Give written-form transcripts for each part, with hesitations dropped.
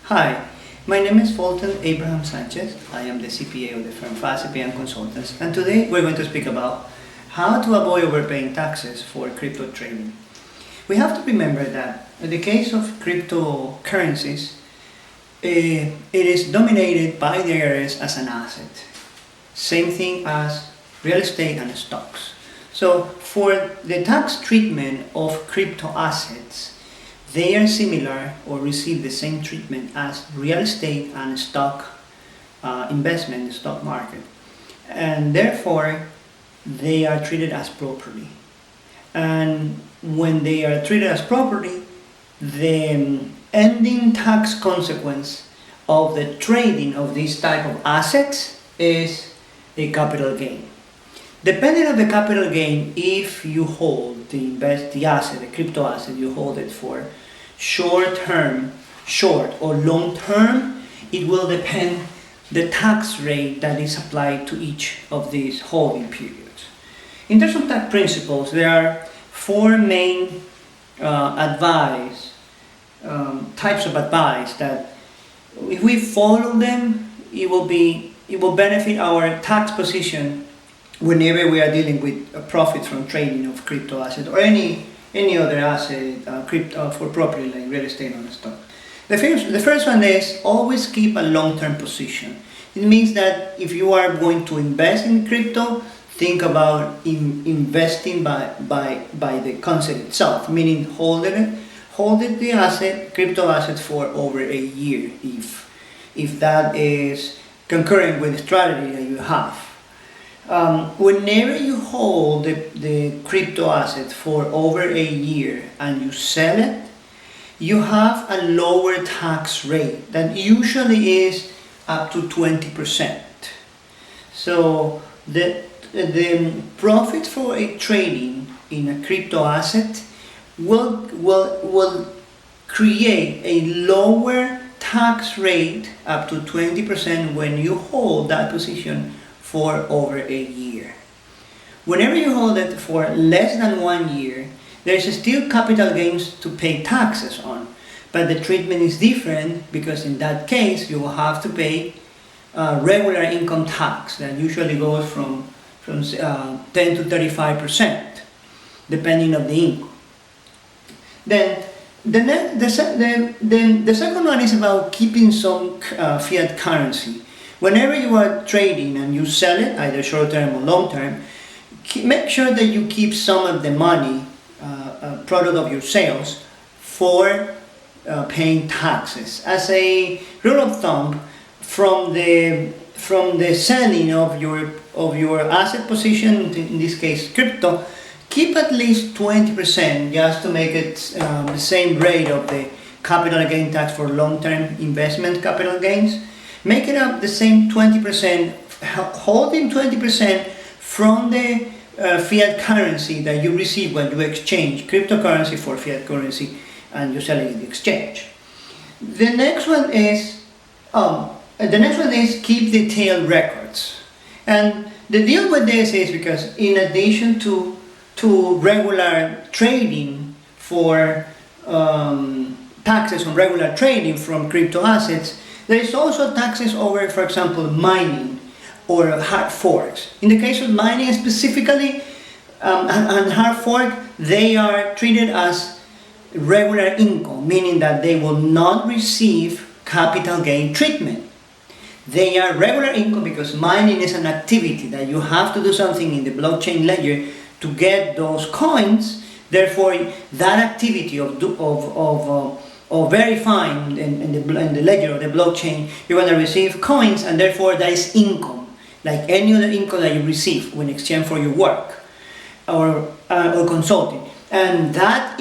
Hi, my name is Fulton Abraham Sanchez. I am the CPA of the firm CPA Consultants, and today we're going to speak about how to avoid overpaying taxes for crypto trading. We have to remember that in the case of cryptocurrencies, it is dominated by the IRS as an asset. Same thing as real estate and stocks. So for the tax treatment of crypto assets, they are similar or receive the same treatment as real estate and stock investment in the stock market. And therefore, they are treated as property. And when they are treated as property, the ending tax consequence of the trading of this type of assets is a capital gain. Depending on the capital gain, if you hold the asset, the crypto asset, you hold it for short or long term, it will depend the tax rate that is applied to each of these holding periods. In terms of tax principles, there are four main types of advice that if we follow them, it will benefit our tax position whenever we are dealing with profits from trading of crypto assets or any other asset, crypto for property like real estate or stock. The first one is always keep a long-term position. It means that if you are going to invest in crypto, think about investing by the concept itself, meaning hold the asset, crypto asset for over a year if that is concurrent with the strategy that you have. Whenever you hold the crypto asset for over a year and you sell it, you have a lower tax rate that usually is up to 20%. So the profit for a trading in a crypto asset will create a lower tax rate up to 20% when you hold that position for over a year. Whenever you hold it for less than 1 year, there's still capital gains to pay taxes on, but the treatment is different because in that case you will have to pay regular income tax that usually goes from 10 to 35% depending on the income. Then the second one is about keeping some fiat currency. Whenever you are trading and you sell it, either short term or long term, make sure that you keep some of the money, product of your sales, for paying taxes. As a rule of thumb, from the selling of your asset position, in this case crypto, keep at least 20% just to make it the same rate of the capital gain tax for long-term investment capital gains. Make it up the same 20%, holding 20% from the fiat currency that you receive when you exchange cryptocurrency for fiat currency and you sell it in the exchange. The next one is keep detailed records. And the deal with this is because in addition to regular trading for taxes on regular trading from crypto assets, there is also taxes over, for example, mining or hard forks. In the case of mining specifically and hard fork, they are treated as regular income, meaning that they will not receive capital gain treatment. They are regular income because mining is an activity that you have to do something in the blockchain ledger to get those coins. Therefore, that activity of verifying in the ledger or the blockchain, you're going to receive coins, and therefore that is income, like any other income that you receive in exchange for your work or consulting. And that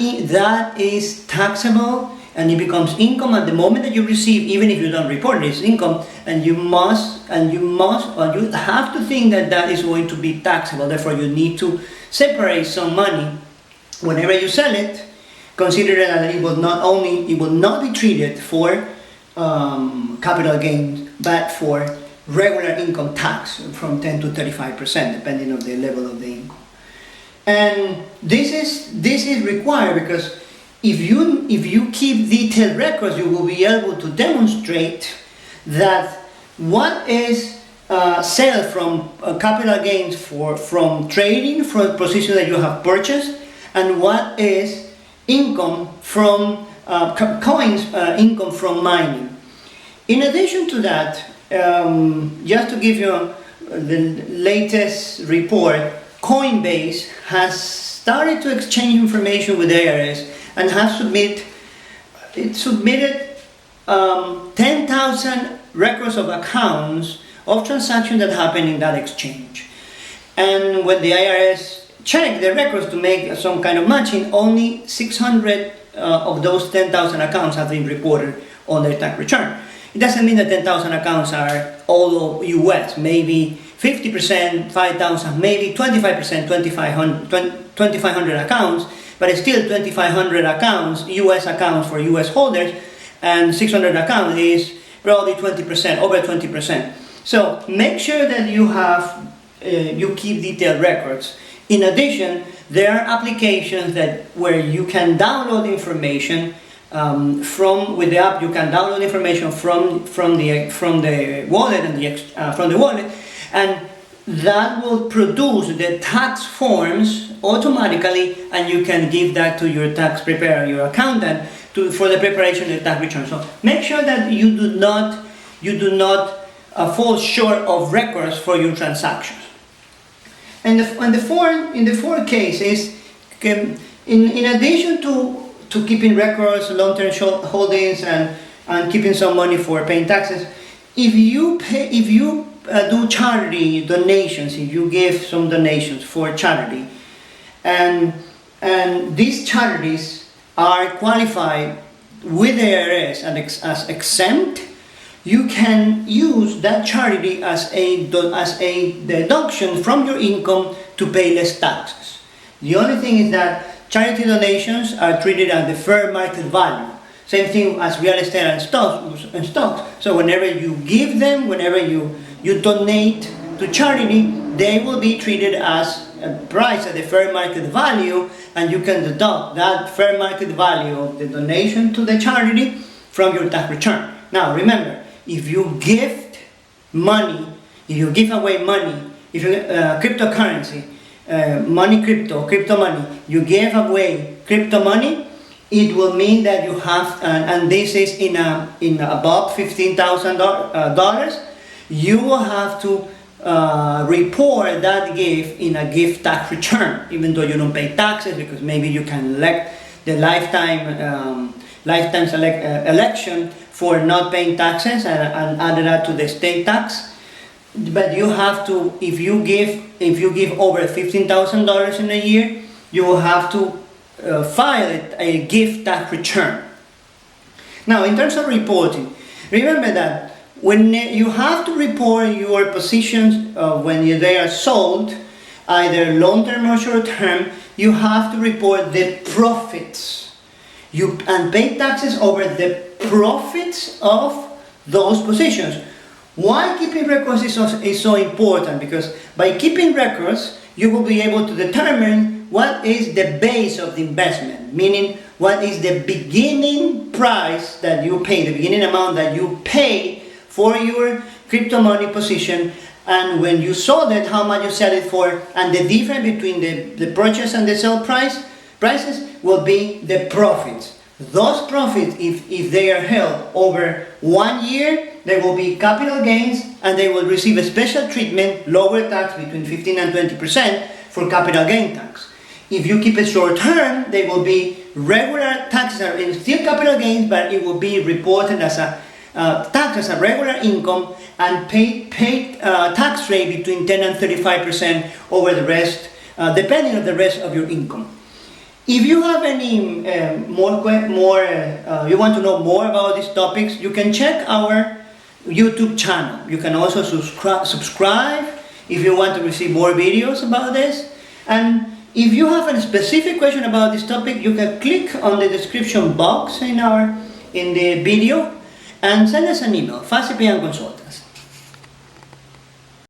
is taxable, and it becomes income at the moment that you receive, even if you don't report it, it's income, and you have to think that is going to be taxable. Therefore, you need to separate some money whenever you sell it. Consider that it will not be treated for capital gains, but for regular income tax from 10 to 35%, depending on the level of the income. And this is required because if you keep detailed records, you will be able to demonstrate that what is sale from capital gains from trading, from positions that you have purchased, and what is income from coins, income from mining. In addition to that, just to give you the latest report, Coinbase has started to exchange information with the IRS and has submitted 10,000 records of accounts of transactions that happened in that exchange. And when the IRS checked the records to make some kind of matching, only 600 of those 10,000 accounts have been reported on their tax return. It doesn't mean that 10,000 accounts are all US, maybe 50%, 5,000, maybe 25%, 2,500 accounts, but it's still 2,500 accounts, US accounts for US holders, and 600 accounts is probably 20%, over 20%. So make sure that you keep detailed records. In addition, there are applications where you can download information with the app. You can download information from the wallet and that will produce the tax forms automatically, and you can give that to your tax preparer, your accountant, for the preparation of the tax return. So make sure that you do not fall short of records for your transactions. And in the four cases, in addition to keeping records, long-term holdings, and keeping some money for paying taxes, if you do charity donations, if you give some donations for charity, and these charities are qualified with the IRS and as exempt, you can use that charity as a deduction from your income to pay less taxes. The only thing is that charity donations are treated at the fair market value. Same thing as real estate and stocks. So whenever you give them, whenever you donate to charity, they will be treated as a price at the fair market value, and you can deduct that fair market value of the donation to the charity from your tax return. Now remember, if you gift money, if you give away money, if you cryptocurrency, crypto money, you give away crypto money, it will mean that you have, and this is in above $15,000, you will have to report that gift in a gift tax return, even though you don't pay taxes, because maybe you can elect the lifetime election for not paying taxes and add that to the state tax. But you have to, if you give over $15,000 in a year, you will have to file a gift tax return. Now, in terms of reporting, remember that when you have to report your positions when they are sold, either long-term or short-term, you have to report the profits. And pay taxes over the profits of those positions. Why keeping records is so important? Because by keeping records, you will be able to determine what is the base of the investment, meaning what is the beginning price that you pay, the beginning amount that you pay for your crypto money position, and when you sold it, how much you sell it for, and the difference between the purchase and the sale prices will be the profits. Those profits, if they are held over 1 year, they will be capital gains, and they will receive a special treatment, lower tax between 15 and 20% for capital gain tax. If you keep it short term, they will be regular taxes, and still capital gains, but it will be reported as a tax as a regular income, and paid tax rate between 10 and 35% over the rest, depending on the rest of your income. If you have any you want to know more about these topics, you can check our YouTube channel. You can also subscribe if you want to receive more videos about this. And if you have a specific question about this topic, you can click on the description box in the video and send us an email, FastCPA Consultant.